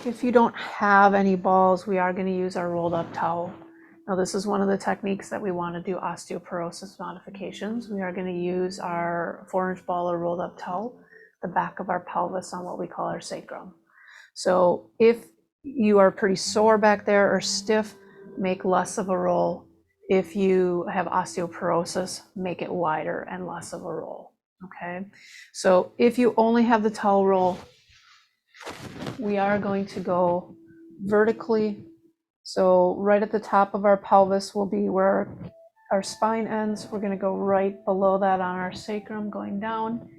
If you don't have any balls, we are going to use our rolled up towel. Now, this is one of the techniques that we want to do osteoporosis modifications. We are going to use our 4-inch ball or rolled up towel, the back of our pelvis on what we call our sacrum. So if you are pretty sore back there or stiff, make less of a roll. If you have osteoporosis, make it wider and less of a roll. Okay, so if you only have the towel roll, we are going to go vertically. So right at the top of our pelvis will be where our spine ends. We're going to go right below that on our sacrum, going down.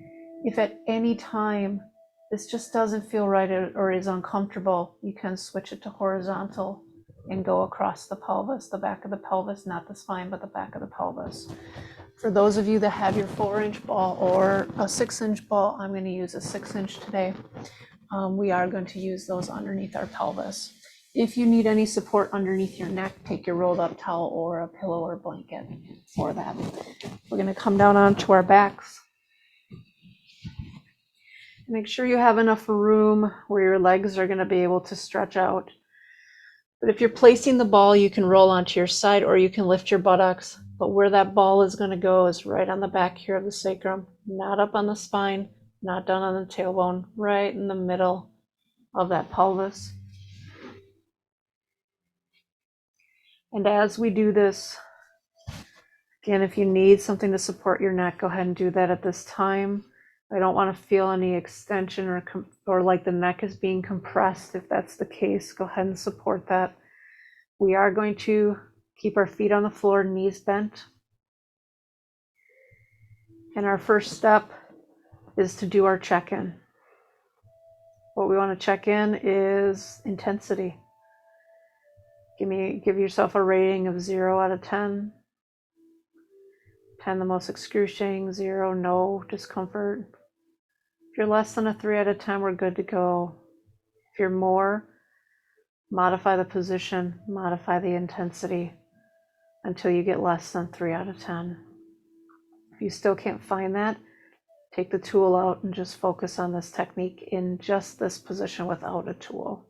If at any time this just doesn't feel right or is uncomfortable, you can switch it to horizontal and go across the pelvis, the back of the pelvis, not the spine, but the back of the pelvis. For those of you that have your 4-inch ball or a 6-inch ball, I'm going to use a 6-inch today. We are going to use those underneath our pelvis. If you need any support underneath your neck, take your rolled up towel or a pillow or blanket for that. We're going to come down onto our backs. Make sure you have enough room where your legs are going to be able to stretch out. But if you're placing the ball, you can roll onto your side or you can lift your buttocks. But where that ball is going to go is right on the back here of the sacrum, not up on the spine, not down on the tailbone, right in the middle of that pelvis. And as we do this, again, if you need something to support your neck, go ahead and do that at this time. I don't want to feel any extension or like the neck is being compressed. If that's the case, go ahead and support that. We are going to keep our feet on the floor, knees bent. And our first step is to do our check-in. What we want to check in is intensity. Give yourself a rating of 0 out of 10. 10 the most excruciating, 0 no discomfort. If you're less than a 3 out of 10, we're good to go. If you're more, modify the position, modify the intensity until you get less than 3 out of 10. If you still can't find that, take the tool out and just focus on this technique in just this position without a tool.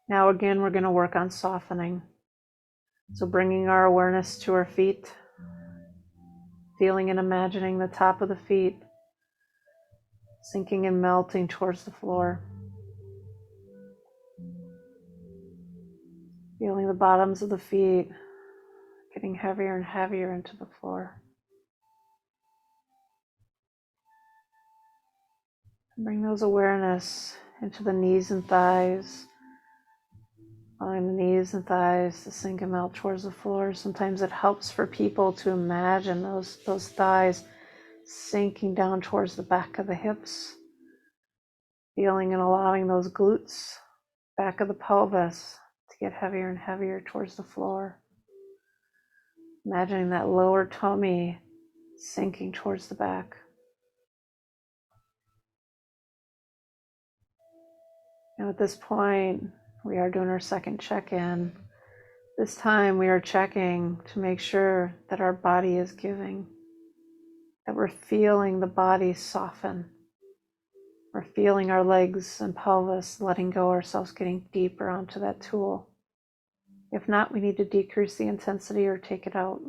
Now again, we're going to work on softening. So bringing our awareness to our feet, feeling and imagining the top of the feet sinking and melting towards the floor. Feeling the bottoms of the feet getting heavier and heavier into the floor. Bring those awareness into the knees and thighs, allowing the knees and thighs to sink and melt towards the floor. Sometimes it helps for people to imagine those thighs sinking down towards the back of the hips, feeling and allowing those glutes, back of the pelvis, to get heavier and heavier towards the floor. Imagining that lower tummy sinking towards the back. Now at this point, we are doing our second check-in. This time we are checking to make sure that our body is giving, that we're feeling the body soften. We're feeling our legs and pelvis letting go, ourselves getting deeper onto that tool. If not, we need to decrease the intensity or take it out.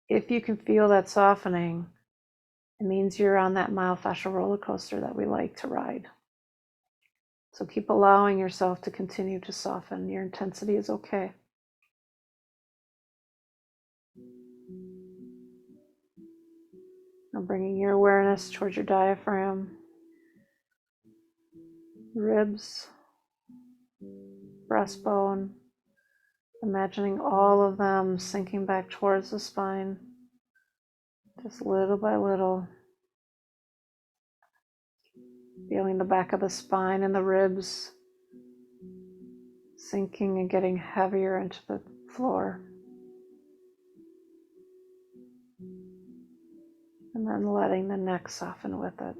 If you can feel that softening, it means you're on that myofascial roller coaster that we like to ride. So keep allowing yourself to continue to soften. Your intensity is okay. Now bringing your awareness towards your diaphragm, ribs, breastbone, imagining all of them sinking back towards the spine, just little by little. Feeling the back of the spine and the ribs sinking and getting heavier into the floor. And then letting the neck soften with it.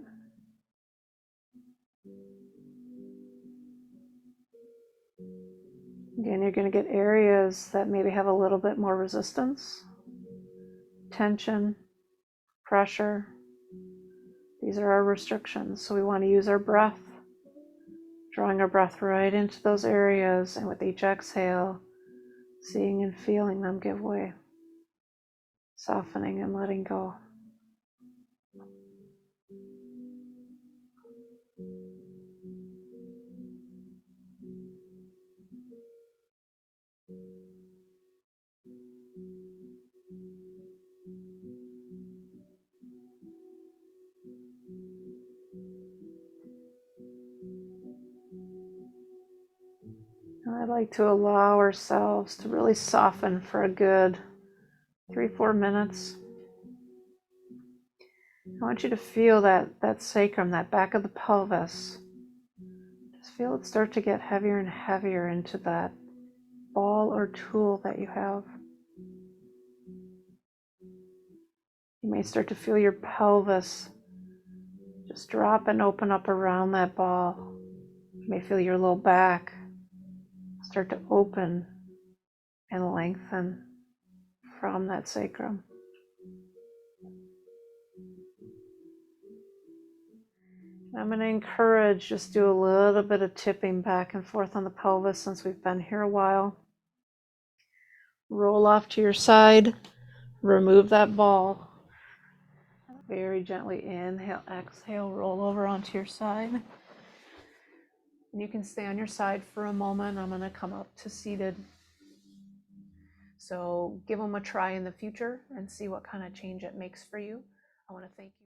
Again, you're going to get areas that maybe have a little bit more resistance, tension, pressure. These are our restrictions. So we want to use our breath Drawing our breath right into those areas, and with each exhale, seeing and feeling them give way, softening and letting go. And I like to allow ourselves to really soften for a good 3-4 minutes. I want you to feel that sacrum, that back of the pelvis. Just feel it start to get heavier and heavier into that ball or tool that you have. You may start to feel your pelvis just drop and open up around that ball. You may feel your low back start to open and lengthen from that sacrum. I'm going to encourage, just do a little bit of tipping back and forth on the pelvis since we've been here a while. Roll off to your side, remove that ball. Very gently inhale, exhale, roll over onto your side. And you can stay on your side for a moment. I'm going to come up to seated. So give them a try in the future and see what kind of change it makes for you. I want to thank you.